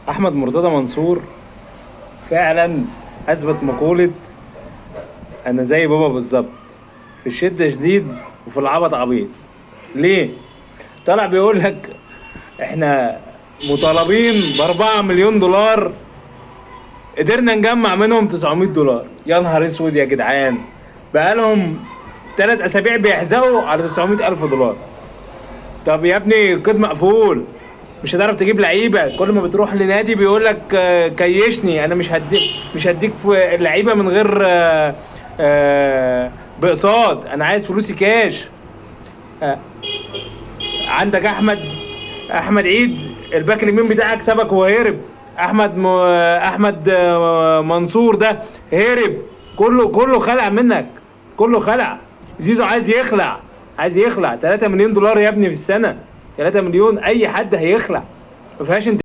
احمد مرتضى منصور فعلا اثبت مقولة انا زي بابا بالظبط، في الشدة شديد وفي العبط عبيط. ليه؟ طلع بيقول لك احنا مطالبين ب4 مليون دولار، قدرنا نجمع منهم 900 دولار. يا نهار اسود يا جدعان، بقالهم 3 اسابيع بيحزقوا على 900 الف دولار. طب يا ابني القيد مقفول، مش هتعرف تجيب لعيبه. كل ما بتروح لنادي بيقول لك كيشني، انا مش هديك في اللعيبه من غير باقساط، انا عايز فلوسي كاش. آه، عندك احمد عيد، الباك اليمين بتاعك سابك وهرب. احمد منصور ده هرب. كله خلع منك، كله خلع. زيزو عايز يخلع 3 مليون دولار يا ابني في السنه. 3 مليون اي حد هيخلع، ما فيهاش انت.